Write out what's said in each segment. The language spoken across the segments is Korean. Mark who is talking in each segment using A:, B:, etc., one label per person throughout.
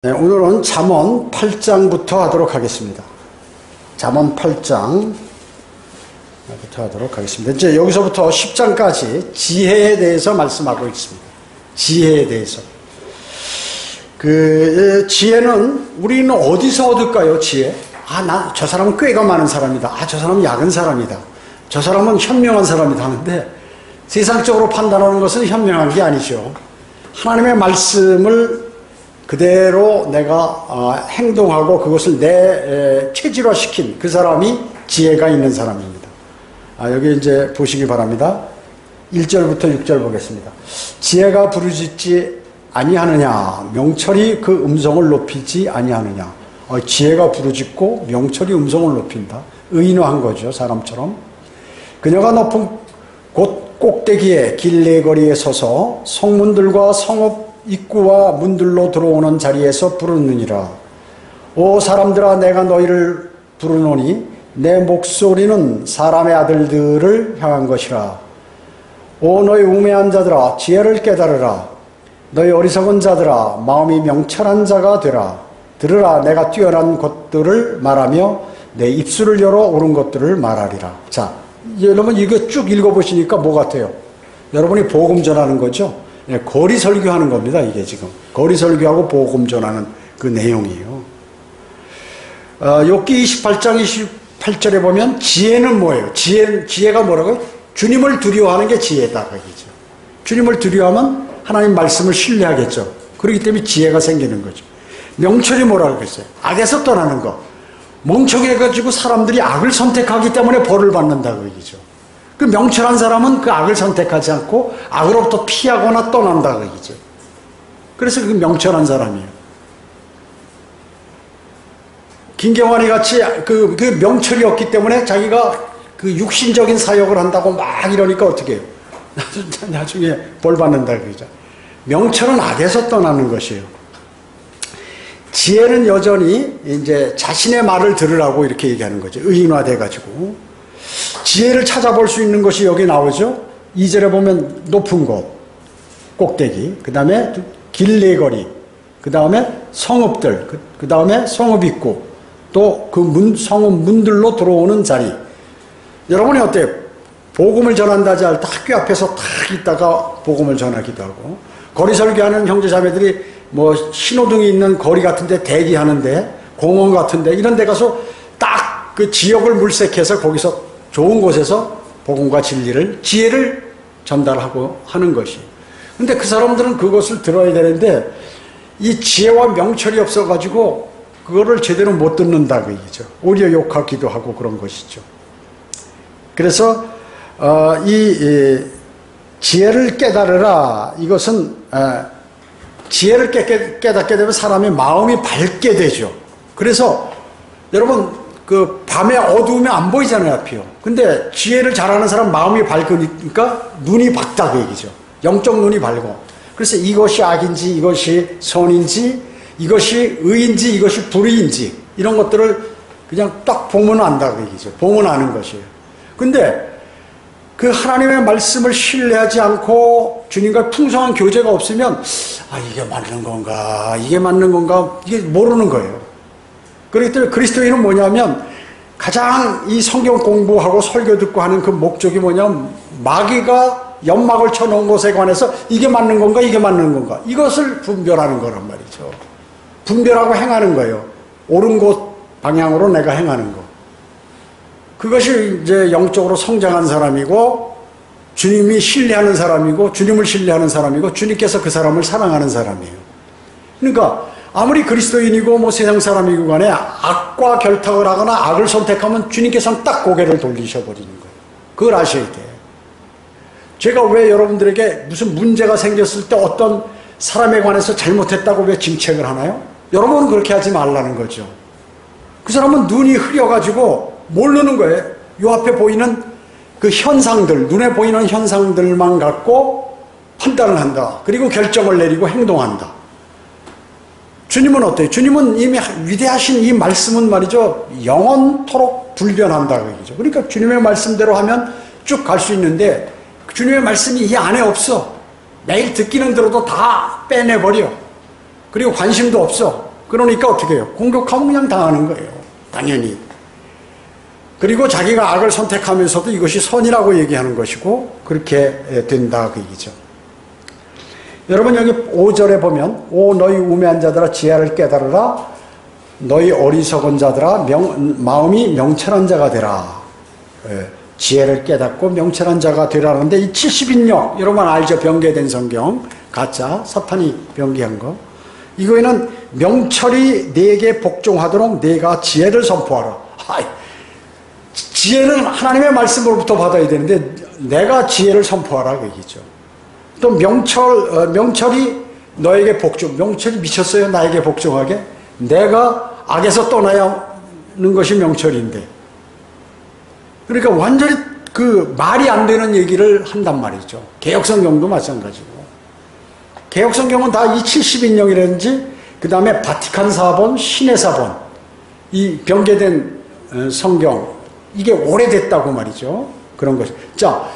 A: 네, 오늘은 잠언 8장부터 하도록 하겠습니다. 잠언 8장부터 하도록 하겠습니다. 이제 여기서부터 10장까지 지혜에 대해서 말씀하고 있습니다. 지혜에 대해서. 지혜는 우리는 어디서 얻을까요, 지혜? 저 사람은 꾀가 많은 사람이다. 저 사람은 약은 사람이다. 저 사람은 현명한 사람이다 하는데 세상적으로 판단하는 것은 현명한 게 아니죠. 하나님의 말씀을 그대로 내가 행동하고 그것을 내 체질화시킨 그 사람이 지혜가 있는 사람입니다. 여기 이제 보시기 바랍니다. 1절부터 6절 보겠습니다. 지혜가 부르짖지 아니하느냐, 명철이 그 음성을 높이지 아니하느냐. 지혜가 부르짖고 명철이 음성을 높인다. 의인화한 거죠, 사람처럼. 그녀가 높은 곳 꼭대기에 길내거리에 서서 성문들과 성읍 입구와 문들로 들어오는 자리에서 부르느니라. 오 사람들아, 내가 너희를 부르노니 내 목소리는 사람의 아들들을 향한 것이라. 오 너희 우매한 자들아, 지혜를 깨달으라. 너희 어리석은 자들아, 마음이 명철한 자가 되라. 들으라, 내가 뛰어난 것들을 말하며 내 입술을 열어 옳은 것들을 말하리라. 자, 여러분 이거 쭉 읽어보시니까 뭐 같아요? 여러분이 복음 전하는 거죠? 거리 설교하는 겁니다. 이게 지금 거리 설교하고 복음 전하는 그 내용이에요. 욥기 28장 28절에 보면 지혜는 뭐예요? 지혜가 뭐라고요? 주님을 두려워하는 게 지혜다 그죠? 주님을 두려워하면 하나님 말씀을 신뢰하겠죠. 그렇기 때문에 지혜가 생기는 거죠. 명철이 뭐라고 그랬어요? 악에서 떠나는 거. 멍청해가지고 사람들이 악을 선택하기 때문에 벌을 받는다 그 얘기죠. 그 명철한 사람은 그 악을 선택하지 않고 악으로부터 피하거나 떠난다 그 얘기죠. 그래서 그 명철한 사람이에요. 김경환이 같이 그 명철이 없기 때문에 자기가 그 육신적인 사역을 한다고 막 이러니까 어떻게 해요? 나중에 벌 받는다 그러죠. 명철은 악에서 떠나는 것이에요. 지혜는 여전히 이제 자신의 말을 들으라고 이렇게 얘기하는 거죠. 의인화돼가지고. 지혜를 찾아볼 수 있는 것이 여기 나오죠. 2절에 보면 높은 곳, 꼭대기, 그 다음에 길내거리, 그 다음에 성읍들, 그 다음에 성읍 입구, 또 그 성읍 문들로 들어오는 자리. 여러분이 어때요? 복음을 전한다지 할 때 학교 앞에서 탁 있다가 복음을 전하기도 하고, 거리 설교하는 형제자매들이 뭐 신호등이 있는 거리 같은데 대기하는데, 공원 같은데 이런 데 가서 딱 그 지역을 물색해서 거기서 좋은 곳에서 복음과 진리를, 지혜를 전달하고 하는 것이. 근데 그 사람들은 그것을 들어야 되는데 이 지혜와 명철이 없어가지고 그거를 제대로 못 듣는다 그 얘기죠. 오히려 욕하기도 하고 그런 것이죠. 그래서 이 지혜를 깨달으라. 이것은 지혜를 깨닫게 되면 사람의 마음이 밝게 되죠. 그래서 여러분 그 밤에 어두우면 안 보이잖아요, 앞이요. 근데 지혜를 잘하는 사람 마음이 밝으니까 눈이 밝다 그 얘기죠. 영적 눈이 밝고. 그래서 이것이 악인지 이것이 선인지 이것이 의인지 이것이 불의인지 이런 것들을 그냥 딱 보면 안다 그 얘기죠. 보면 아는 것이에요. 근데 그 하나님의 말씀을 신뢰하지 않고 주님과 풍성한 교제가 없으면 이게 맞는 건가 이게 맞는 건가 이게 모르는 거예요. 그렇기 때문에 그리스도인은 뭐냐면 가장 이 성경 공부하고 설교 듣고 하는 그 목적이 뭐냐면 마귀가 연막을 쳐놓은 것에 관해서 이게 맞는 건가 이게 맞는 건가 이것을 분별하는 거란 말이죠. 분별하고 행하는 거예요. 옳은 곳 방향으로 내가 행하는 거. 그것이 이제 영적으로 성장한 사람이고 주님이 신뢰하는 사람이고 주님을 신뢰하는 사람이고 주님께서 그 사람을 사랑하는 사람이에요. 그러니까 아무리 그리스도인이고 뭐 세상 사람이고 간에 악과 결탁을 하거나 악을 선택하면 주님께서는 딱 고개를 돌리셔버리는 거예요. 그걸 아셔야 돼요. 제가 왜 여러분들에게 무슨 문제가 생겼을 때 어떤 사람에 관해서 잘못했다고 왜 징책을 하나요? 여러분은 그렇게 하지 말라는 거죠. 그 사람은 눈이 흐려가지고 모르는 거예요. 요 앞에 보이는 그 현상들, 눈에 보이는 현상들만 갖고 판단을 한다. 그리고 결정을 내리고 행동한다. 주님은 어때요? 주님은 이미 위대하신 이 말씀은 말이죠. 영원토록 불변한다. 그러죠. 그러니까 주님의 말씀대로 하면 쭉 갈 수 있는데 주님의 말씀이 이 안에 없어. 매일 듣기는 들어도 다 빼내버려. 그리고 관심도 없어. 그러니까 어떻게 해요? 공격하면 그냥 당하는 거예요. 당연히. 그리고 자기가 악을 선택하면서도 이것이 선이라고 얘기하는 것이고 그렇게 된다 그 얘기죠. 여러분 여기 5절에 보면 오 너희 우매한 자들아 지혜를 깨달으라 너희 어리석은 자들아 마음이 명철한 자가 되라. 지혜를 깨닫고 명철한 자가 되라는데 이 70인역 여러분 알죠? 병개된 성경 가짜 사탄이 병개한 거 이거에는 명철이 네게 복종하도록 네가 지혜를 선포하라. 지혜는 하나님의 말씀으로부터 받아야 되는데 내가 지혜를 선포하라 그 얘기죠. 또 명철이 너에게 복종 명철이 미쳤어요 나에게 복종하게 내가 악에서 떠나야 하는 것이 명철인데 그러니까 완전히 그 말이 안 되는 얘기를 한단 말이죠. 개혁성경도 마찬가지고 개혁성경은 다 이 70인역이라든지 그 다음에 바티칸 사본, 신의 사본 이 병개된 성경 이게 오래됐다고 말이죠. 그런 것이. 자,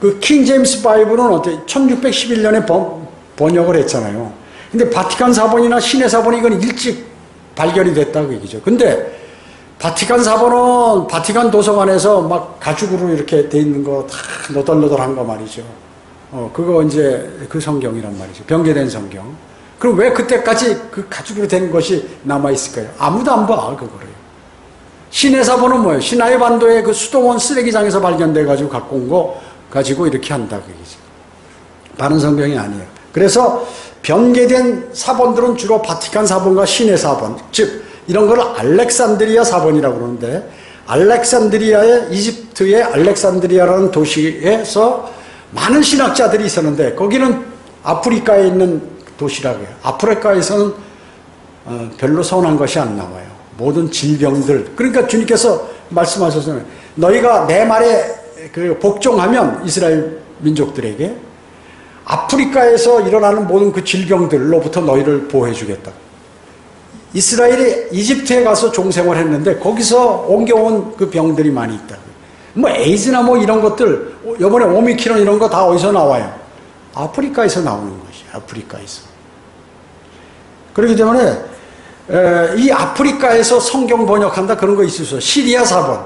A: 그 킹 제임스 바이블은 어때? 1611년에 번역을 했잖아요. 근데 바티칸 사본이나 신의 사본이 이건 일찍 발견이 됐다고 얘기죠. 근데 바티칸 사본은 바티칸 도서관에서 막 가죽으로 이렇게 돼 있는 거 다 너덜너덜한 거 말이죠. 그거 이제 그 성경이란 말이죠. 병개된 성경. 그럼 왜 그때까지 그 가죽으로 된 것이 남아있을까요? 아무도 안 봐, 그거를. 신의 사본은 뭐예요? 시나이 반도의 그 수도원 쓰레기장에서 발견돼가지고 갖고 온 거 가지고 이렇게 한다, 그 얘기죠. 바른 성경이 아니에요. 그래서 병개된 사본들은 주로 바티칸 사본과 신의 사본, 즉, 이런 걸 알렉산드리아 사본이라고 그러는데, 알렉산드리아의, 이집트의 알렉산드리아라는 도시에서 많은 신학자들이 있었는데, 거기는 아프리카에 있는 도시라고 해요. 아프리카에서는 별로 선한 것이 안 나와요. 모든 질병들. 그러니까 주님께서 말씀하셨잖아요. 너희가 내 말에 그 복종하면 이스라엘 민족들에게 아프리카에서 일어나는 모든 그 질병들로부터 너희를 보호해 주겠다. 이스라엘이 이집트에 가서 종생활 했는데 거기서 옮겨온 그 병들이 많이 있다. 뭐 에이즈나 뭐 이런 것들, 이번에 오미크론 이런 거 다 어디서 나와요? 아프리카에서 나오는 것이 아프리카에서. 그렇기 때문에 이 아프리카에서 성경 번역한다 그런 거 있었어요. 시리아 사본,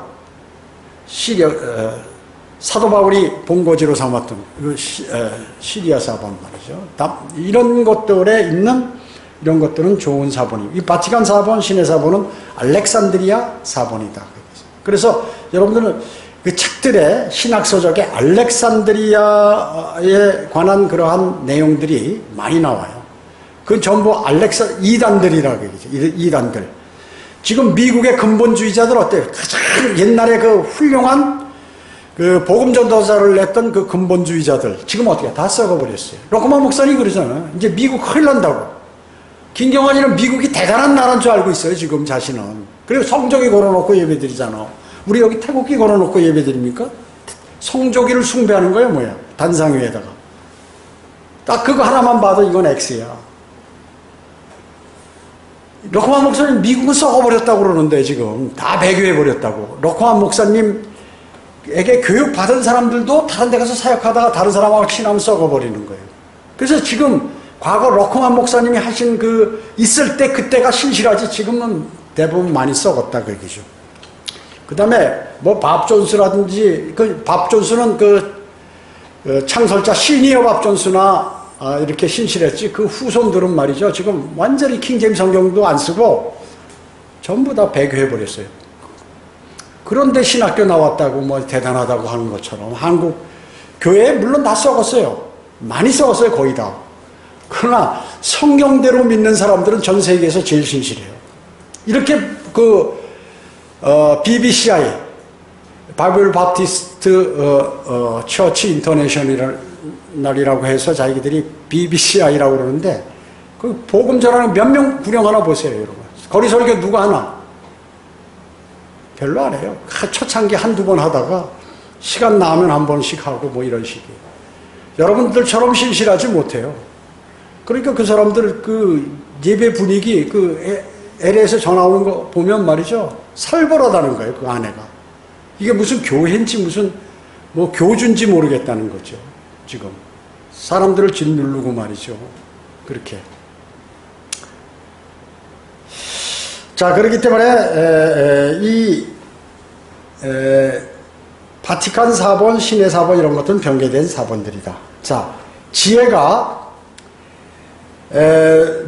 A: 사도 바울이 본거지로 삼았던 그 시리아 사본 말이죠. 이런 것들에 있는 이런 것들은 좋은 사본이. 이 바티칸 사본, 신의 사본은 알렉산드리아 사본이다. 그래서 여러분들은 그 책들의 신학서적에 알렉산드리아에 관한 그러한 내용들이 많이 나와요. 그건 전부 이단들이라고 얘기죠. 이단들. 지금 미국의 근본주의자들 어때요? 가장 옛날에 그 훌륭한 그 복음전도자를 냈던 그 근본주의자들. 지금 어떻게 다 썩어버렸어요. 로커만 목사님이 그러잖아요. 이제 미국 큰일 난다고. 김경환이는 미국이 대단한 나라인 줄 알고 있어요. 지금 자신은. 그리고 성조기 걸어놓고 예배드리잖아. 우리 여기 태국기 걸어놓고 예배드립니까? 성조기를 숭배하는 거예요. 뭐야. 단상 위에다가. 딱 그거 하나만 봐도 이건 X야. 로커만 목사님 미국은 썩어버렸다고 그러는데 지금 다 배교해버렸다고. 로커만 목사님에게 교육받은 사람들도 다른 데 가서 사역하다가 다른 사람하고 친하면 썩어버리는 거예요. 그래서 지금 과거 로커만 목사님이 하신 그 있을 때 그때가 신실하지 지금은 대부분 많이 썩었다 그 얘기죠. 그 다음에 뭐 밥 존스라든지 그 밥 존스는 그 창설자 시니어 밥 존스나 이렇게 신실했지 그 후손들은 말이죠. 지금 완전히 킹제임스 성경도 안 쓰고 전부 다 배교해버렸어요. 그런데 신학교 나왔다고 뭐 대단하다고 하는 것처럼 한국 교회 물론 다 썩었어요. 많이 썩었어요. 거의 다. 그러나 성경대로 믿는 사람들은 전 세계에서 제일 신실해요. 이렇게 그 BBCI 바이블 바티스트 처치 인터내셔널이라고 해서 자기들이 BBCI라고 그러는데 그 복음 전하는 몇 명 구령하나 보세요, 여러분. 거리 설교 누가 하나? 별로 안 해요. 초창기 한두 번 하다가 시간 나면 한 번씩 하고 뭐 이런 식이에요. 여러분들처럼 신실하지 못해요. 그러니까 그 사람들 그 예배 분위기 그 LA에서 전화 오는 거 보면 말이죠. 살벌하다는 거예요, 그 아내가. 이게 무슨 교회인지 무슨 뭐 교주인지 모르겠다는 거죠. 지금 사람들을 짓누르고 말이죠. 그렇게. 자, 그렇기 때문에 바티칸 사본, 신의 사본 이런 것들은 변개된 사본들이다. 자, 지혜가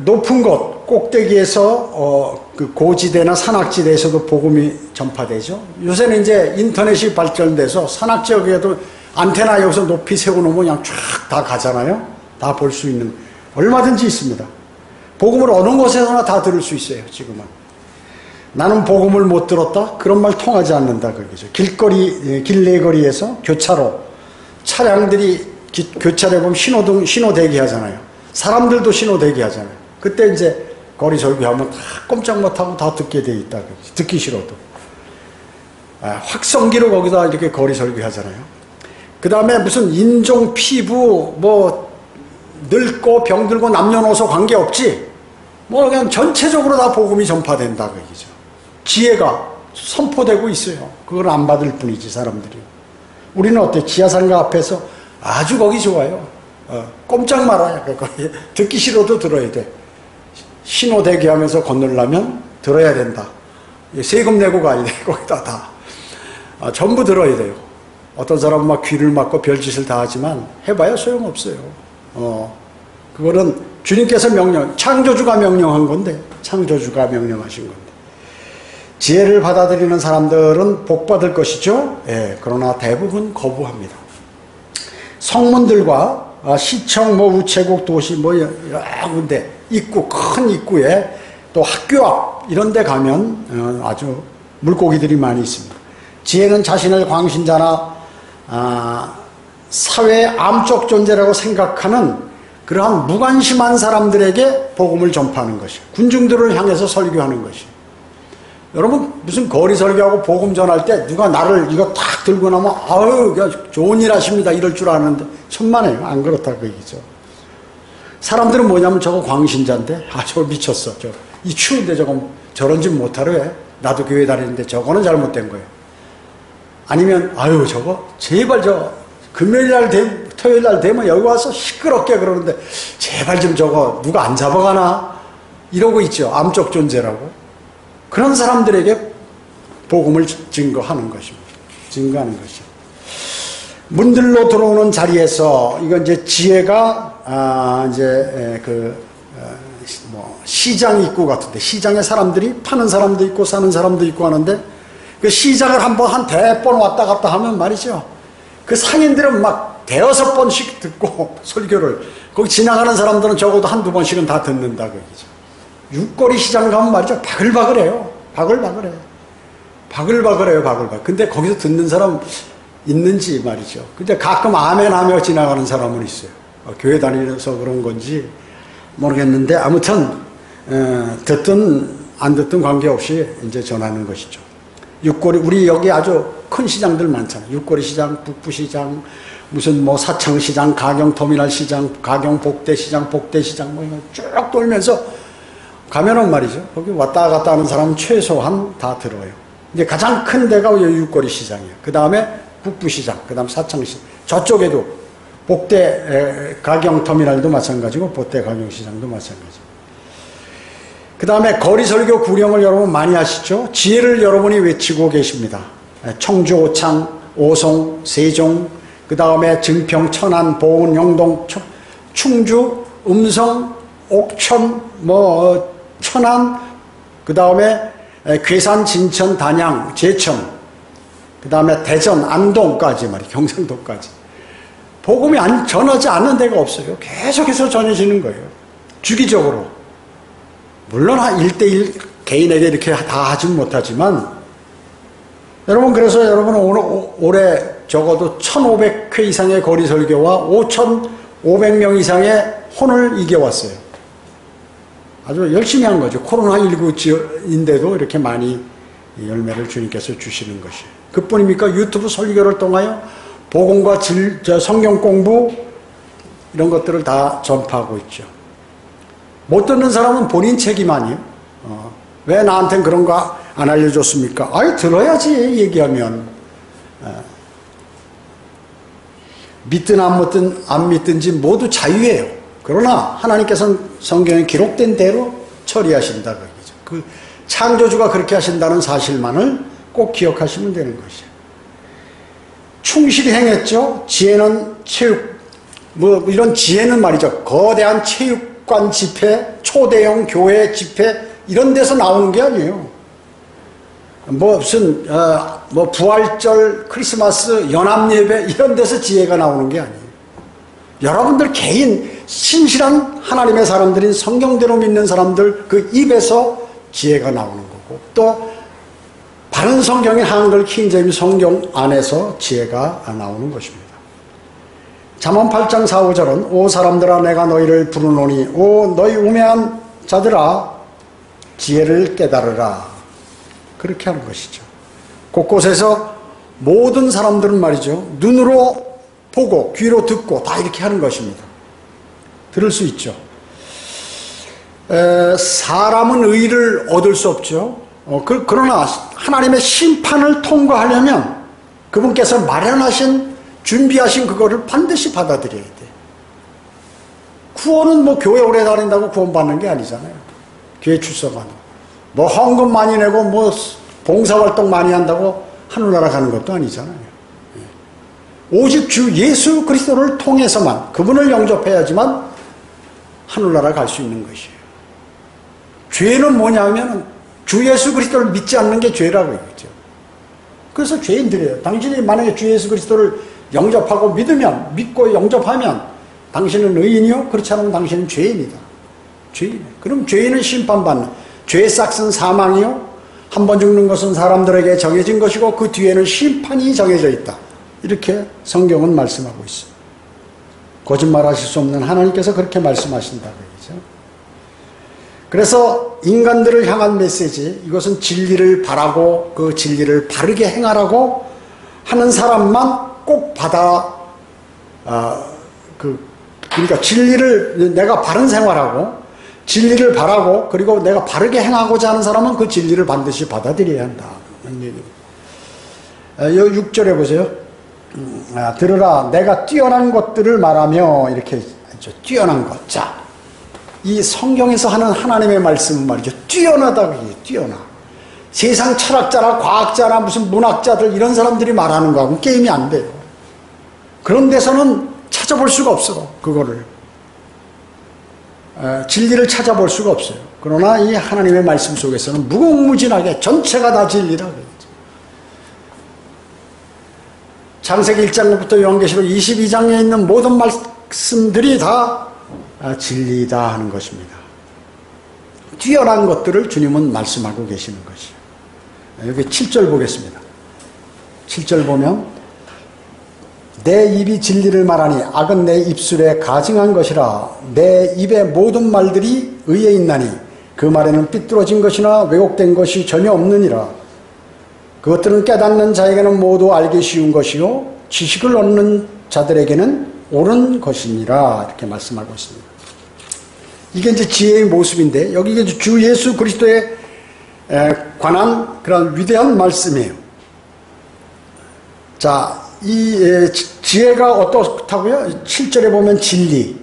A: 높은 곳, 꼭대기에서 그 고지대나 산악지대에서도 복음이 전파되죠. 요새는 이제 인터넷이 발전돼서 산악지역에도 안테나 여기서 높이 세워놓으면 그냥 쫙 다 가잖아요. 다 볼 수 있는 얼마든지 있습니다. 복음을 어느 곳에서나 다 들을 수 있어요. 지금은 나는 복음을 못 들었다? 그런 말 통하지 않는다 그러죠. 길내거리에서 교차로 차량들이 교차로 보면 신호등 신호 대기하잖아요. 사람들도 신호 대기하잖아요. 그때 이제 거리 설교하면 다 꼼짝 못하고 다 듣게 돼 있다 그러죠. 듣기 싫어도 확성기로 거기다 이렇게 거리 설교하잖아요. 그 다음에 무슨 인종, 피부, 뭐 늙고 병들고 남녀노소 관계없지 뭐 그냥 전체적으로 다 복음이 전파된다 그 얘기죠. 지혜가 선포되고 있어요. 그걸 안 받을 뿐이지 사람들이. 우리는 어때? 지하상가 앞에서 아주 거기 좋아요. 꼼짝 말아야 거기 듣기 싫어도 들어야 돼. 신호 대기하면서 건너려면 들어야 된다. 세금 내고 가야 돼. 거기다 다 전부 들어야 돼요. 어떤 사람은 막 귀를 막고 별짓을 다 하지만 해봐야 소용없어요. 그거는 주님께서 창조주가 명령한 건데, 창조주가 명령하신 건데. 지혜를 받아들이는 사람들은 복받을 것이죠. 예, 그러나 대부분 거부합니다. 성문들과 시청, 우체국, 도시, 여러 군데, 입구, 큰 입구에 또 학교 앞, 이런 데 가면 아주 물고기들이 많이 있습니다. 지혜는 자신을 광신자나 사회의 암적 존재라고 생각하는 그러한 무관심한 사람들에게 복음을 전파하는 것이에요. 군중들을 향해서 설교하는 것이에요. 여러분 무슨 거리 설교하고 복음 전할 때 누가 나를 이거 탁 들고 나면 아유 좋은 일 하십니다 이럴 줄 아는데 천만에요. 안 그렇다 그 얘기죠. 사람들은 뭐냐면 저거 광신자인데 저거 미쳤어. 이 추운데 저거 저런 짓 못하러 해. 나도 교회 다니는데 저거는 잘못된 거예요. 아니면 아유 저거 제발 금요일날 토요일날 되면 여기 와서 시끄럽게 그러는데 제발 좀 저거 누가 안 잡아가나 이러고 있죠. 암적 존재라고. 그런 사람들에게 복음을 증거하는 것입니다. 증거하는 것이죠. 문들로 들어오는 자리에서 이건 이제 지혜가 시장 입구 같은데 시장에 사람들이 파는 사람도 있고 사는 사람도 있고 하는데 그 시장을 한 100번 왔다 갔다 하면 말이죠. 그 상인들은 막 대여섯 번씩 듣고 설교를 거기 지나가는 사람들은 적어도 한두 번씩은 다 듣는다 그 얘기죠. 육거리 시장 가면 말이죠. 바글바글해요. 바글바글해요. 바글바글해요. 근데 거기서 듣는 사람 있는지 말이죠. 근데 가끔 아멘 하며 지나가는 사람은 있어요. 교회 다니면서 그런 건지 모르겠는데 아무튼 듣든 안 듣든 관계없이 이제 전하는 것이죠. 육거리 우리 여기 아주 큰 시장들 많잖아요. 육거리 시장, 북부시장, 무슨 사창시장, 가경터미널 시장, 가경복대시장, 복대시장 쭉 돌면서 가면은 말이죠. 거기 왔다 갔다 하는 사람은 최소한 다 들어요. 이제 가장 큰 데가 육거리 시장이에요. 그 다음에 북부시장, 그 다음 사창시장. 저쪽에도 복대 가경터미널도 마찬가지고 복대 가경시장도 마찬가지고. 그 다음에 거리설교 구령을 여러분 많이 하시죠? 지혜를 여러분이 외치고 계십니다. 청주, 오창, 오송, 세종, 그 다음에 증평, 천안, 보은, 영동, 충주, 음성, 옥천, 천안, 그 다음에 괴산, 진천, 단양, 제천, 그 다음에 대전, 안동까지 말이에요. 경상도까지. 복음이 전하지 않는 데가 없어요. 계속해서 전해지는 거예요. 주기적으로. 물론 한 1대1 개인에게 이렇게 다 하진 못하지만 여러분 그래서 여러분은 올해 적어도 1500회 이상의 거리 설교와 5500명 이상의 혼을 이겨왔어요. 아주 열심히 한 거죠. 코로나19인데도 이렇게 많이 열매를 주님께서 주시는 것이에요. 그뿐입니까? 유튜브 설교를 통하여 복음과 성경 공부 이런 것들을 다 전파하고 있죠. 못 듣는 사람은 본인 책임 아니에요. 왜 나한테는 그런 거 안 알려줬습니까? 아유 들어야지 얘기하면. 믿든 안 믿든지 모두 자유예요. 그러나 하나님께서는 성경에 기록된 대로 처리하신다. 그 창조주가 그렇게 하신다는 사실만을 꼭 기억하시면 되는 것이에요. 충실히 행했죠. 지혜는 체육, 이런 지혜는 말이죠. 거대한 체육관 집회, 초대형 교회 집회, 이런 데서 나오는 게 아니에요. 무슨, 부활절, 크리스마스, 연합예배, 이런 데서 지혜가 나오는 게 아니에요. 여러분들 개인, 신실한 하나님의 사람들인 성경대로 믿는 사람들 그 입에서 지혜가 나오는 거고, 또 바른 성경인 한글 킹제임스 성경 안에서 지혜가 나오는 것입니다. 잠언 8장 4, 5절은 오 사람들아 내가 너희를 부르노니 오 너희 우매한 자들아 지혜를 깨달으라, 그렇게 하는 것이죠. 곳곳에서 모든 사람들은 말이죠, 눈으로 보고 귀로 듣고 다 이렇게 하는 것입니다. 들을 수 있죠. 사람은 의를 얻을 수 없죠. 그러나 하나님의 심판을 통과하려면 그분께서 마련하신, 준비하신 그거를 반드시 받아들여야 돼. 구원은 뭐 교회 오래 다닌다고 구원받는 게 아니잖아요. 교회 출석하는, 뭐 헌금 많이 내고 뭐 봉사활동 많이 한다고 하늘나라 가는 것도 아니잖아요. 오직 주 예수 그리스도를 통해서만, 그분을 영접해야지만 하늘나라 갈 수 있는 것이에요. 죄는 뭐냐면 주 예수 그리스도를 믿지 않는 게 죄라고 얘기죠. 그래서 죄인들이에요. 당신이 만약에 주 예수 그리스도를 영접하고 믿고 영접하면 당신은 의인이요? 그렇지 않으면 당신은 죄인이다. 죄인. 그럼 죄인은 심판받는, 죄의 싹은 사망이요? 한 번 죽는 것은 사람들에게 정해진 것이고 그 뒤에는 심판이 정해져 있다. 이렇게 성경은 말씀하고 있습니다. 거짓말하실 수 없는 하나님께서 그렇게 말씀하신다고 얘기죠. 그래서 인간들을 향한 메시지, 이것은 진리를 바라고 그 진리를 바르게 행하라고 하는 사람만 꼭 그러니까 진리를, 내가 바른 생활하고 진리를 바라고 그리고 내가 바르게 행하고자 하는 사람은 그 진리를 반드시 받아들여야 한다. 6절에 보세요. 들으라 내가 뛰어난 것들을 말하며, 이렇게 했죠. 뛰어난 것. 자, 이 성경에서 하는 하나님의 말씀은 말이죠, 뛰어나다고 해요. 뛰어나. 세상 철학자나 과학자나 무슨 문학자들 이런 사람들이 말하는 거하고는 게임이 안 돼요. 그런 데서는 찾아볼 수가 없어. 그거를 진리를 찾아볼 수가 없어요. 그러나 이 하나님의 말씀 속에서는 무궁무진하게 전체가 다 진리라 그러죠. 창세기 1장부터 요한계시록 22장에 있는 모든 말씀들이 다 진리다 하는 것입니다. 뛰어난 것들을 주님은 말씀하고 계시는 것이에요. 여기 7절 보겠습니다. 7절 보면 내 입이 진리를 말하니 악은 내 입술에 가증한 것이라. 내 입의 모든 말들이 의에 있나니 그 말에는 삐뚤어진 것이나 왜곡된 것이 전혀 없느니라. 그것들은 깨닫는 자에게는 모두 알기 쉬운 것이요 지식을 얻는 자들에게는 옳은 것이니라. 이렇게 말씀하고 있습니다. 이게 이제 지혜의 모습인데, 여기 이제 주 예수 그리스도에 관한 그런 위대한 말씀이에요. 자, 이 지혜가 어떻다고요? 7절에 보면 진리,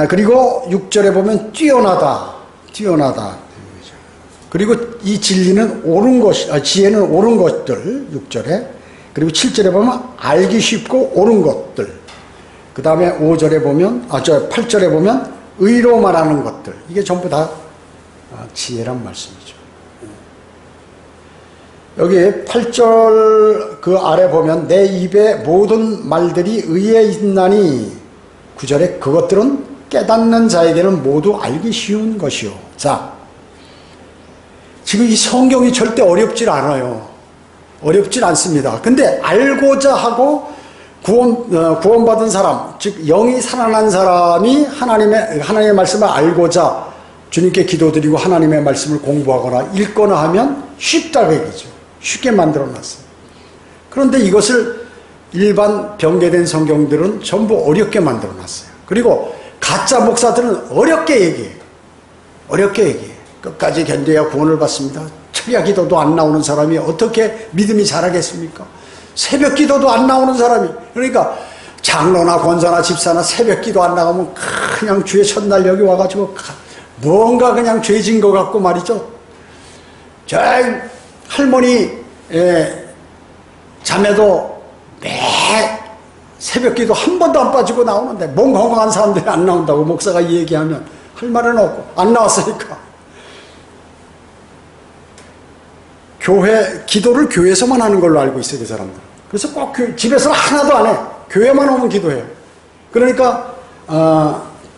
A: 그리고 6절에 보면 뛰어나다. 그리고 이 진리는 옳은 것, 지혜는 옳은 것들, 6절에. 그리고 7절에 보면 알기 쉽고 옳은 것들. 그 다음에 5절에 보면, 8절에 보면 의로 말하는 것들. 이게 전부 다 지혜란 말씀이죠. 여기 8절 그 아래 보면 내 입의 모든 말들이 의에 있나니, 9절에 그것들은 깨닫는 자에게는 모두 알기 쉬운 것이요. 자, 지금 이 성경이 절대 어렵질 않아요. 어렵질 않습니다. 근데 알고자 하고 구원받은 사람, 즉 영이 살아난 사람이 하나님의 말씀을 알고자 주님께 기도드리고 하나님의 말씀을 공부하거나 읽거나 하면 쉽다고 얘기죠. 쉽게 만들어놨어요. 그런데 이것을 일반 변개된 성경들은 전부 어렵게 만들어놨어요. 그리고 가짜 목사들은 어렵게 얘기해. 끝까지 견뎌야 구원을 받습니다. 철야 기도도 안 나오는 사람이 어떻게 믿음이 자라겠습니까? 새벽 기도도 안 나오는 사람이, 그러니까 장로나 권사나 집사나 새벽 기도 안 나가면 그냥 주의 첫날 여기 와가지고 뭔가 그냥 죄진 것 같고 말이죠. 저 할머니 자매도 매 새벽기도 한 번도 안 빠지고 나오는데 몸 건강한 사람들이 안 나온다고 목사가 얘기하면 할 말은 없고 안 나왔으니까. 기도를 교회에서만 하는 걸로 알고 있어요, 그 사람들. 그래서 꼭 집에서는 하나도 안 해. 교회만 오면 기도해요. 그러니까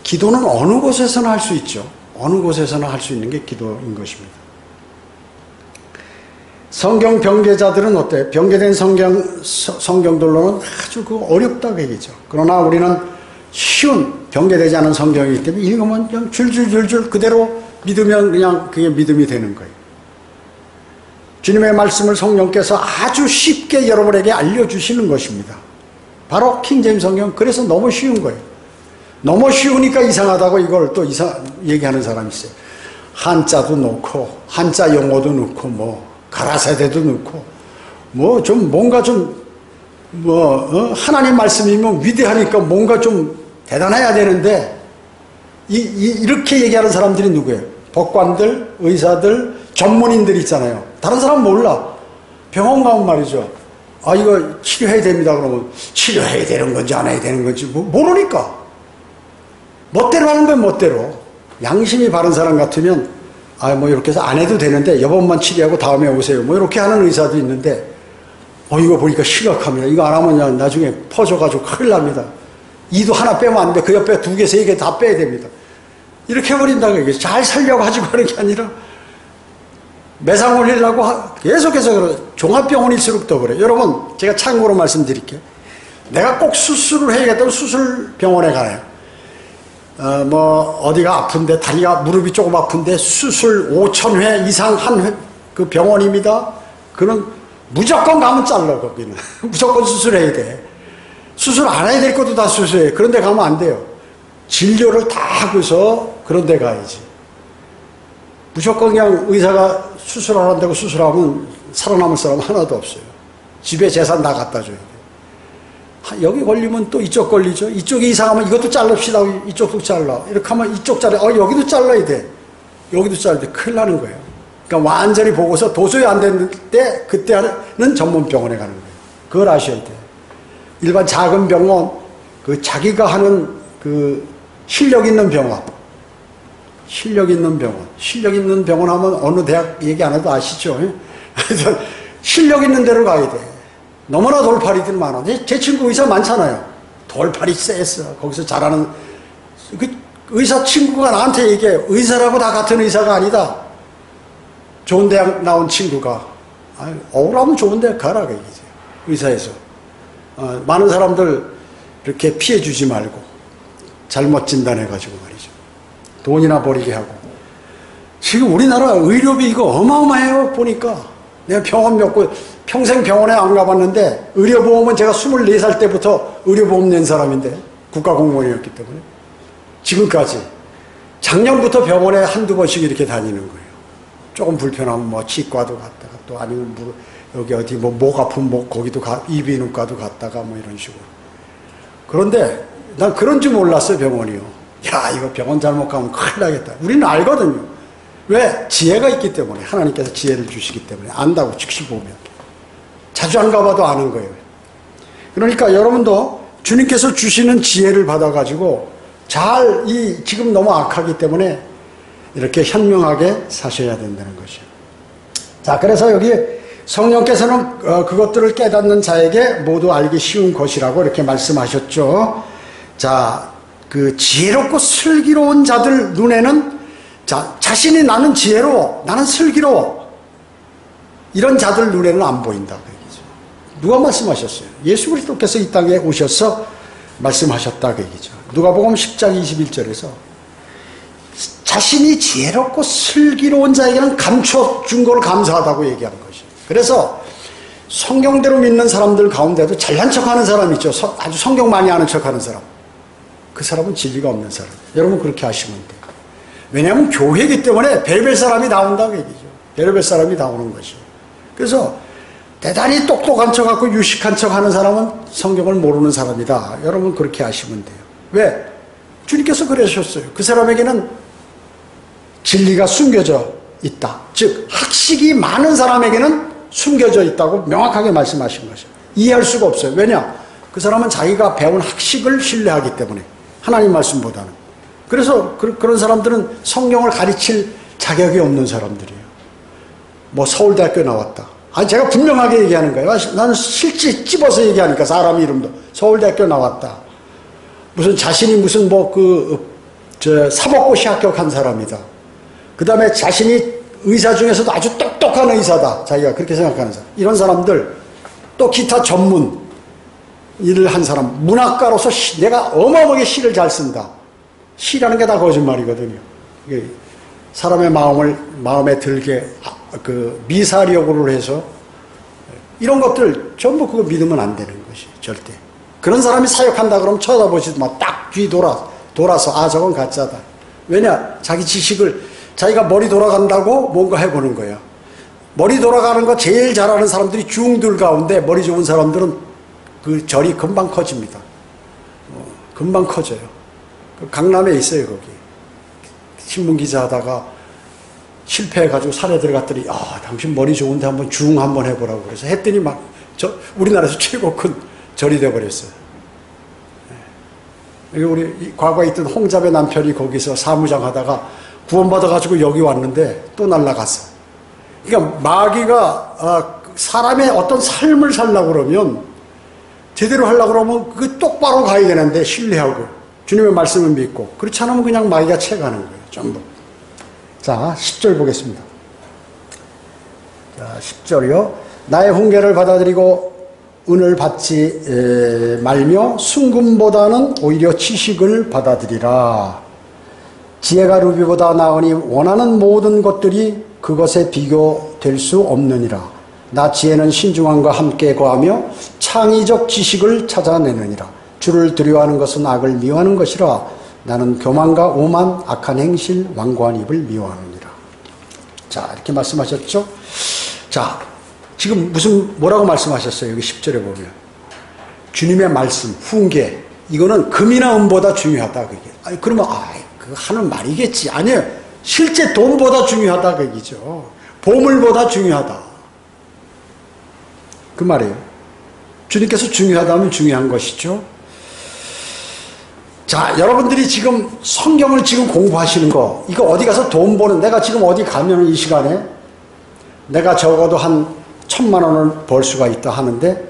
A: 기도는 어느 곳에서나 할 수 있죠. 어느 곳에서나 할 수 있는 게 기도인 것입니다. 성경 병개자들은 어때요? 병개된 성경들로는 아주 어렵다 그 얘기죠. 그러나 우리는 쉬운 병개되지 않은 성경이기 때문에 읽으면 그냥 줄줄줄줄 그대로 믿으면 그냥 그게 믿음이 되는 거예요. 주님의 말씀을 성령께서 아주 쉽게 여러분에게 알려주시는 것입니다. 바로 킹제임스 성경. 그래서 너무 쉬운 거예요. 너무 쉬우니까 이상하다고 이걸 또 얘기하는 사람이 있어요. 한자도 넣고 한자 용어도 넣고 뭐 가라사대도 넣고 뭐 좀 뭔가 좀 하나님 말씀이면 위대하니까 뭔가 좀 대단해야 되는데 이렇게 얘기하는 사람들이 누구예요? 법관들, 의사들, 전문인들 있잖아요. 다른 사람 몰라. 병원 가면 말이죠. 아 이거 치료해야 됩니다. 그러면 치료해야 되는 건지 안 해야 되는 건지 모르니까. 멋대로 하는 건 멋대로. 양심이 바른 사람 같으면 뭐 이렇게 해서 안 해도 되는데 이번만 치료하고 다음에 오세요. 뭐 이렇게 하는 의사도 있는데 이거 보니까 심각합니다. 이거 안 하면 나중에 퍼져가지고 큰일 납니다. 이도 하나 빼면 안 돼. 그 옆에 2개, 3개 다 빼야 됩니다. 이렇게 해버린다고 얘기해요. 잘 살려고 가지고 하는 게 아니라 매상 올리려고 계속해서 그래요. 종합병원일수록 더 그래요. 여러분 제가 참고로 말씀드릴게요. 내가 꼭 수술을 해야겠다면 수술병원에 가요. 어디가 아픈데 다리가 무릎이 조금 아픈데 수술 5,000회 이상 한 그 병원입니다. 그는 무조건 가면 잘라. 거기는 무조건 수술해야 돼. 수술 안 해야 될 것도 다 수술해. 그런데 가면 안 돼요. 진료를 다 하고서 그런 데 가야지. 무조건 그냥 의사가 수술 안 한다고 수술하면 살아남을 사람 하나도 없어요. 집에 재산 다 갖다 줘야 돼. 여기 걸리면 또 이쪽 걸리죠. 이쪽이 이상하면 이것도 자릅시다. 이쪽도 잘라. 이렇게 하면 이쪽 잘라. 여기도 잘라야 돼. 여기도 잘라야 돼. 큰일 나는 거예요. 그러니까 완전히 보고서 도저히 안 되는데 그때는 전문병원에 가는 거예요. 그걸 아셔야 돼요. 일반 작은 병원, 자기가 하는 실력 있는 병원. 실력 있는 병원 하면 어느 대학 얘기 안 해도 아시죠? 그래서 실력 있는 데로 가야 돼. 너무나 돌팔이들 많아. 제 친구 의사 많잖아요. 돌팔이 쎄했어. 거기서 잘하는 의사 친구가 나한테 얘기해. 의사라고 다 같은 의사가 아니다. 좋은 대학 나온 친구가 억울하면 좋은 대학 가라 그 얘기죠. 의사에서 많은 사람들 이렇게 피해 주지 말고 잘못 진단해가지고 말이죠. 돈이나 버리게 하고. 지금 우리나라 의료비 이거 어마어마해요. 보니까 내가 병원 몇 곳 평생 병원에 안 가봤는데 의료보험은 제가 24살 때부터 의료보험 낸 사람인데 국가공무원이었기 때문에 지금까지 작년부터 병원에 한두 번씩 이렇게 다니는 거예요. 조금 불편하면 치과도 갔다가 또 아니면 여기 어디 목 아픈 거기도 이비인후과도 갔다가 이런 식으로. 그런데 난 그런 줄 몰랐어요. 병원이요. 야 이거 병원 잘못 가면 큰일 나겠다. 우리는 알거든요. 왜? 지혜가 있기 때문에. 하나님께서 지혜를 주시기 때문에 안다고 즉시 보면. 자주 안 가봐도 아는 거예요. 그러니까 여러분도 주님께서 주시는 지혜를 받아가지고 지금 너무 악하기 때문에 이렇게 현명하게 사셔야 된다는 것이에요. 자, 그래서 여기 성령께서는 그것들을 깨닫는 자에게 모두 알기 쉬운 것이라고 이렇게 말씀하셨죠. 자, 지혜롭고 슬기로운 자들 눈에는 자신이 나는 지혜로워, 나는 슬기로워. 이런 자들 눈에는 안 보인다. 그 얘기죠. 누가 말씀하셨어요? 예수 그리스도께서 이 땅에 오셔서 말씀하셨다. 그 얘기죠. 누가복음 10장 21절에서 자신이 지혜롭고 슬기로운 자에게는 감춰준 걸 감사하다고 얘기하는 것이에요. 그래서 성경대로 믿는 사람들 가운데도 잘난 척하는 사람 있죠. 아주 성경 많이 아는 척하는 사람. 그 사람은 진리가 없는 사람. 여러분 그렇게 하시면 돼요. 왜냐하면 교회이기 때문에 별별 사람이 나온다고 얘기죠. 별별 사람이 나오는 것이죠. 그래서 대단히 똑똑한 척하고 유식한 척하는 사람은 성경을 모르는 사람이다. 여러분 그렇게 하시면 돼요. 왜? 주님께서 그러셨어요. 그 사람에게는 진리가 숨겨져 있다. 즉 학식이 많은 사람에게는 숨겨져 있다고 명확하게 말씀하신 거죠. 이해할 수가 없어요. 왜냐? 그 사람은 자기가 배운 학식을 신뢰하기 때문에 하나님 말씀보다는. 그래서 그런 사람들은 성경을 가르칠 자격이 없는 사람들이에요. 뭐 서울대학교 나왔다. 아니 제가 분명하게 얘기하는 거예요. 나는 실제 찝어서 얘기하니까 사람 이름도 서울대학교 나왔다. 무슨 자신이 무슨 뭐 사법고시 합격한 사람이다. 그 다음에 자신이 의사 중에서도 아주 똑똑한 의사다. 자기가 그렇게 생각하는 사람. 이런 사람들 또 기타 전문 일을 한 사람. 문학가로서 내가 어마어마하게 시를 잘 쓴다. 시라는 게 다 거짓말이거든요. 사람의 마음에 들게 미사력으로 해서 이런 것들 전부 그거 믿으면 안 되는 것이 절대. 그런 사람이 사역한다 그러면 쳐다보지도 마. 딱 뒤 돌아서 아 저건 가짜다. 왜냐? 자기 지식을 자기가 머리 돌아간다고 뭔가 해보는 거야. 머리 돌아가는 거 제일 잘하는 사람들이 중들 가운데 머리 좋은 사람들은 그 절이 금방 커집니다. 금방 커져요. 강남에 있어요 거기. 신문기자 하다가 실패해가지고 산에 들어갔더니 당신 머리 좋은데 한번 중 한번 해보라고 그래서 했더니 막 우리나라에서 최고 큰 절이 돼버렸어요. 우리 과거에 있던 홍잡의 남편이 거기서 사무장 하다가 구원받아가지고 여기 왔는데 또 날아갔어. 그러니까 마귀가 사람의 어떤 삶을 살려고 그러면 제대로 하려고 그러면 그 똑바로 가야 되는데 신뢰하고 주님의 말씀을 믿고 그렇지 않으면 그냥 마귀가 채가는 거예요. 전부. 자 10절 보겠습니다. 자 10절이요. 나의 훈계를 받아들이고 은을 받지 말며 순금보다는 오히려 지식을 받아들이라. 지혜가 루비보다 나으니 원하는 모든 것들이 그것에 비교될 수 없느니라. 나 지혜는 신중함과 함께 거하며 창의적 지식을 찾아내느니라. 주를 두려워하는 것은 악을 미워하는 것이라. 나는 교만과 오만, 악한 행실, 완고한 입을 미워하느니라. 자 이렇게 말씀하셨죠. 자 지금 뭐라고 말씀하셨어요? 여기 10절에 보면 주님의 말씀, 훈계 이거는 금이나 은보다 중요하다 그게. 아니 그러면 그 하는 말이겠지. 아니에요. 실제 돈보다 중요하다 그 얘기죠. 보물보다 중요하다 그 말이에요. 주님께서 중요하다면 중요한 것이죠. 자 여러분들이 지금 성경을 지금 공부하시는 거 이거 어디 가서 돈 버는 내가 지금 어디 가면 이 시간에 내가 적어도 한 1,000만 원을 벌 수가 있다 하는데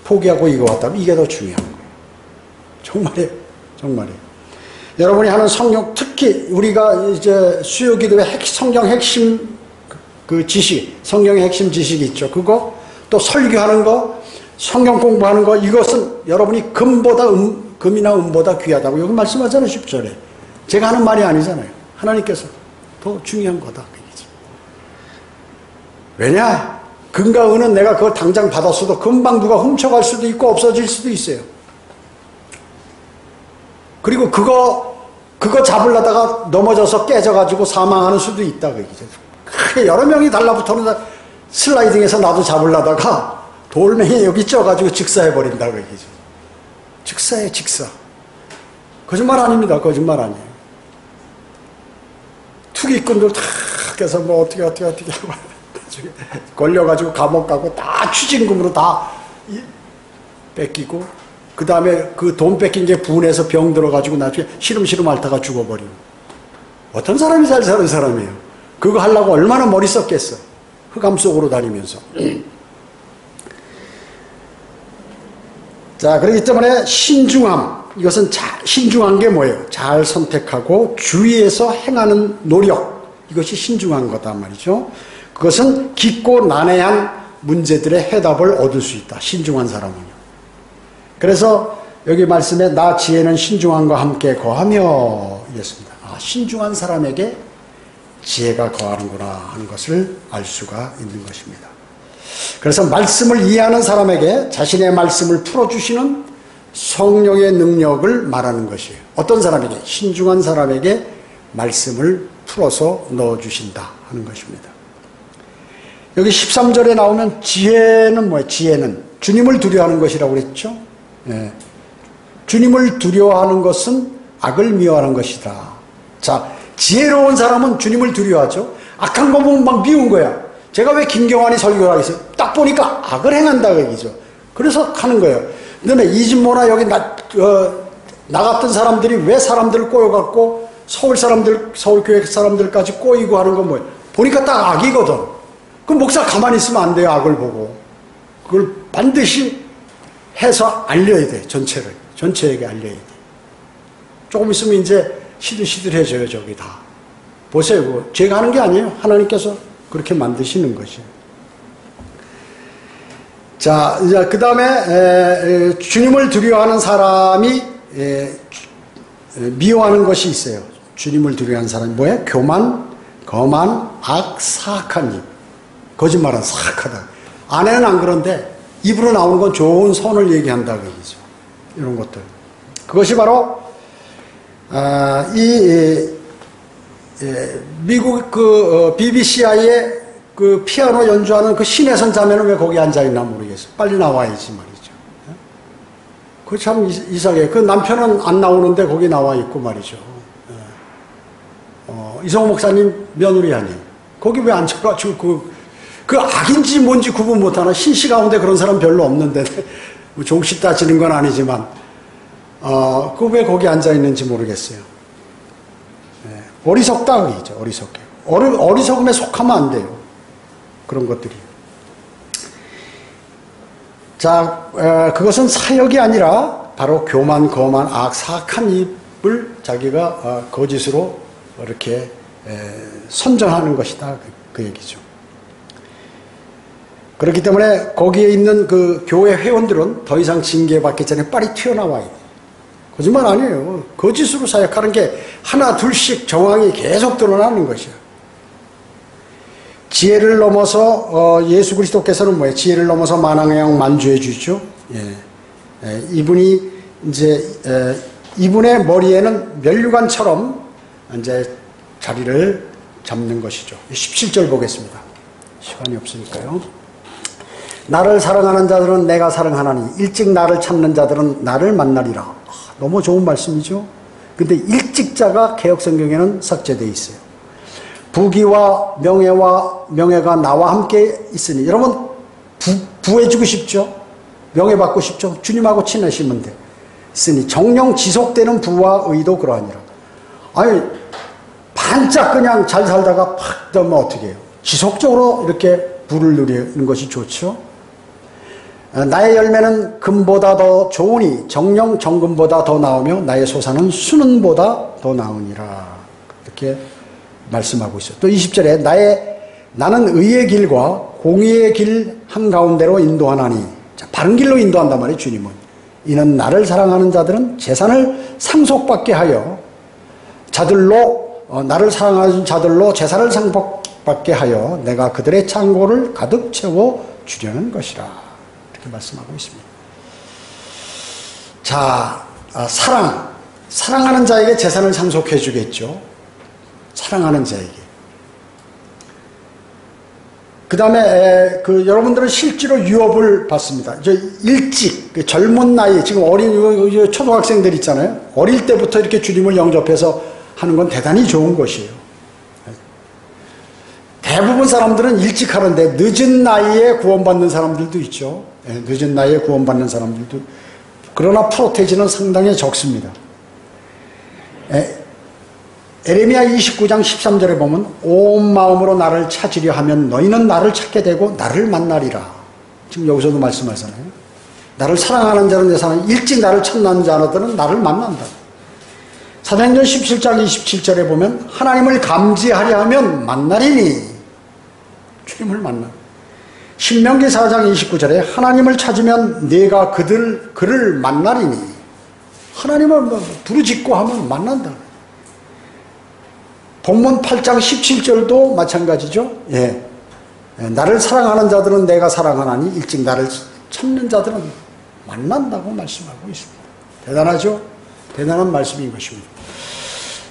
A: 포기하고 이거 왔다면 이게 더 중요한 거예요. 정말이에요. 정말이에요. 여러분이 하는 성경 특히 우리가 이제 수요기도의 성경 핵심 그 지식 성경의 핵심 지식이 있죠. 그거 또 설교하는 거 성경 공부하는 거 이것은 여러분이 금이나 은보다 귀하다고 여기 말씀하잖아요. 10절에. 제가 하는 말이 아니잖아요. 하나님께서 더 중요한 거다. 왜냐? 금과 은은 내가 그걸 당장 받았어도 금방 누가 훔쳐갈 수도 있고 없어질 수도 있어요. 그리고 그거 잡으려다가 넘어져서 깨져가지고 사망하는 수도 있다. 크게 여러 명이 달라붙어는 슬라이딩해서 나도 잡으려다가 돌멩이 여기 쪄가지고 직사해버린다. 그 얘기죠. 직사해, 직사. 거짓말 아닙니다. 거짓말 아니에요. 투기꾼들 다 해서 뭐 어떻게 하고 걸려가지고 감옥 가고 다 추징금으로 다 뺏기고 그 다음에 그 돈 뺏긴 게 분해서 병 들어가지고 나중에 시름시름 앓다가 죽어버리고 어떤 사람이 잘 사는 사람이에요. 그거 하려고 얼마나 머리 썼겠어. 흑암 속으로 다니면서. 자 그렇기 때문에 신중함 이것은 신중한 게 뭐예요? 잘 선택하고 주의해서 행하는 노력 이것이 신중한 거다 말이죠. 그것은 깊고 난해한 문제들의 해답을 얻을 수 있다. 신중한 사람은요. 그래서 여기 말씀에 나 지혜는 신중함과 함께 거하며 이랬습니다. 신중한 사람에게 지혜가 거하는구나 하는 것을 알 수가 있는 것입니다. 그래서 말씀을 이해하는 사람에게 자신의 말씀을 풀어주시는 성령의 능력을 말하는 것이에요. 어떤 사람에게? 신중한 사람에게 말씀을 풀어서 넣어주신다 하는 것입니다. 여기 13절에 나오면 지혜는 뭐예요? 지혜는 주님을 두려워하는 것이라고 그랬죠. 주님을 두려워하는 것은 악을 미워하는 것이다. 자, 지혜로운 사람은 주님을 두려워하죠. 악한 거 보면 막 미운 거야. 제가 왜 김경환이 설교를 하겠어요? 딱 보니까 악을 행한다 그 얘기죠. 그래서 하는 거예요. 그다음에 이진모나 여기 나갔던 사람들이 왜 사람들을 꼬여갖고 서울교회 사람들까지 꼬이고 하는 건 뭐예요? 보니까 딱 악이거든. 그럼 목사 가만히 있으면 안 돼요. 악을 보고. 그걸 반드시 해서 알려야 돼. 전체에게 알려야 돼. 조금 있으면 이제 시들시들해져요. 저기 다. 보세요. 그거 제가 하는 게 아니에요. 하나님께서 그렇게 만드시는 것이에요. 자, 이제 그 다음에 주님을 두려워하는 사람이 미워하는 것이 있어요. 주님을 두려워하는 사람이 뭐예요? 교만, 거만, 악, 사악한 입. 거짓말은 사악하다. 안에는 안 그런데 입으로 나오는 건 좋은 선을 얘기한다 그 얘기죠. 이런 것들. 그것이 바로 미국 BBCI의 그 피아노 연주하는 그 신혜선 자매는 왜 거기 앉아있나 모르겠어요. 빨리 나와야지 말이죠. 그거 참 이상해요. 그 남편은 안 나오는데 거기 나와 있고 말이죠. 이성호 목사님 며느리 아니에요. 거기 왜 앉아가지고 그 악인지 뭔지 구분 못하나. 신씨 가운데 그런 사람 별로 없는데 뭐 종씨 따지는 건 아니지만 그 왜 거기 앉아있는지 모르겠어요. 어리석다 그러죠. 어리석음에 속하면 안 돼요. 그런 것들이. 자, 그것은 사역이 아니라 바로 교만, 거만, 악, 사악한 입을 자기가 거짓으로 이렇게 선전하는 것이다. 그 얘기죠. 그렇기 때문에 거기에 있는 그 교회 회원들은 더 이상 징계받기 전에 빨리 튀어나와야 돼요. 거짓말 아니에요. 거짓으로 사역하는 게 하나 둘씩 정황이 계속 드러나는 것이에요. 지혜를 넘어서 예수 그리스도께서는 뭐예요? 지혜를 넘어서 만왕의 양 만주해 주죠. 이분이 이제 이분의 머리에는 면류관처럼 이제 자리를 잡는 것이죠. 17절 보겠습니다. 시간이 없으니까요. 나를 사랑하는 자들은 내가 사랑하나니 일찍 나를 찾는 자들은 나를 만나리라. 너무 좋은 말씀이죠. 근데 일찍자가 개역성경에는 삭제되어 있어요. 부귀와 명예가 나와 함께 있으니. 여러분 부해주고 싶죠? 명예받고 싶죠? 주님하고 친해지면 돼. 있으니 정령 지속되는 부와 의도 그러하니라. 아니 반짝 그냥 잘 살다가 팍 떠면 어떻게 해요? 지속적으로 이렇게 부를 누리는 것이 좋죠. 나의 열매는 금보다 더 좋으니 정령 정금보다 더 나으며 나의 소사는 순은보다 더 나으니라. 이렇게 말씀하고 있어요. 또 20절에 나는 의의 길과 공의의 길 한가운데로 인도하나니. 자, 바른 길로 인도한단 말이에요. 주님은. 이는 나를 사랑하는 자들은 재산을 상속받게 하여 나를 사랑하는 자들로 재산을 상속받게 하여 내가 그들의 창고를 가득 채워 주려는 것이라. 이렇게 말씀하고 있습니다. 자, 사랑하는 자에게 재산을 상속해 주겠죠. 사랑하는 자에게. 그 다음에 여러분들은 실제로 유업을 받습니다. 일찍 젊은 나이, 지금 어린 초등학생들 있잖아요. 어릴 때부터 이렇게 주님을 영접해서 하는 건 대단히 좋은 것이에요. 대부분 사람들은 일찍 하는데 늦은 나이에 구원받는 사람들도 있죠. 늦은 나이에 구원받는 사람들도. 그러나 프로테지는 상당히 적습니다. 에레미야 29장 13절에 보면 온 마음으로 나를 찾으려 하면 너희는 나를 찾게 되고 나를 만나리라. 지금 여기서도 말씀하잖아요. 나를 사랑하는 자는 내 사랑, 일찍 나를 찾는 자들은 나를 만난다. 사도행전 17장 27절에 보면 하나님을 감지하려 하면 만나리니. 주님을 만나. 신명기 4장 29절에 하나님을 찾으면 네가 그를 만나리니. 하나님을 부르짖고 하면 만난다. 본문 8장 17절도 마찬가지죠. 나를 사랑하는 자들은 내가 사랑하나니 일찍 나를 찾는 자들은 만난다고 말씀하고 있습니다. 대단하죠? 대단한 말씀인 것입니다.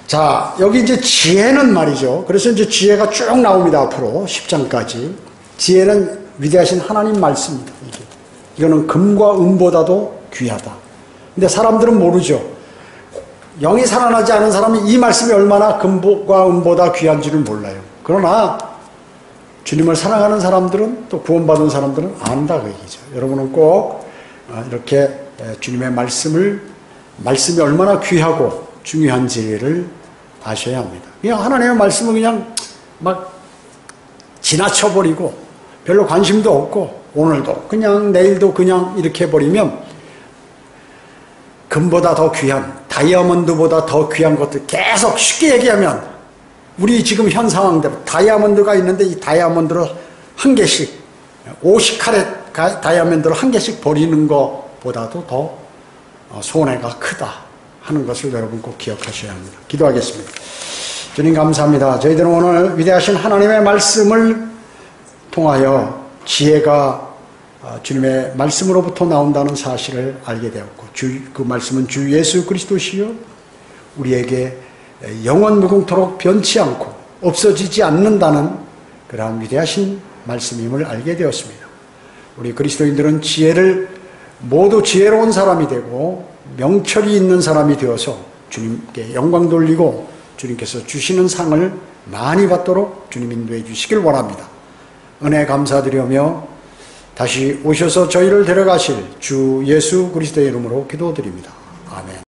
A: 자, 여기 이제 지혜는 말이죠. 그래서 이제 지혜가 쭉 나옵니다. 앞으로 10장까지. 지혜는 위대하신 하나님 말씀입니다. 이거는 금과 은보다도 귀하다. 근데 사람들은 모르죠. 영이 살아나지 않은 사람이 이 말씀이 얼마나 금보과 은보다 귀한지를 몰라요. 그러나 주님을 사랑하는 사람들은, 또 구원받은 사람들은 안다 그 얘기죠. 여러분은 꼭 이렇게 주님의 말씀이 얼마나 귀하고 중요한지를 아셔야 합니다. 그냥 하나님의 말씀은 그냥 막 지나쳐버리고 별로 관심도 없고 오늘도 그냥 내일도 그냥 이렇게 해버리면 금보다 더 귀한, 다이아몬드보다 더 귀한 것들 계속 쉽게 얘기하면 우리 지금 현 상황대로 다이아몬드가 있는데 이 다이아몬드를 한 개씩 50카렛 다이아몬드를 한 개씩 버리는 것보다도 더 손해가 크다 하는 것을 여러분 꼭 기억하셔야 합니다. 기도하겠습니다. 주님 감사합니다. 저희들은 오늘 위대하신 하나님의 말씀을 통하여 지혜가 주님의 말씀으로부터 나온다는 사실을 알게 되었고 그 말씀은 주 예수 그리스도시요 우리에게 영원 무궁토록 변치 않고 없어지지 않는다는 그러한 위대하신 말씀임을 알게 되었습니다. 우리 그리스도인들은 모두 지혜로운 사람이 되고 명철이 있는 사람이 되어서 주님께 영광 돌리고 주님께서 주시는 상을 많이 받도록 주님 인도해 주시길 원합니다. 은혜 감사드리며 다시 오셔서 저희를 데려가실 주 예수 그리스도의 이름으로 기도드립니다. 아멘.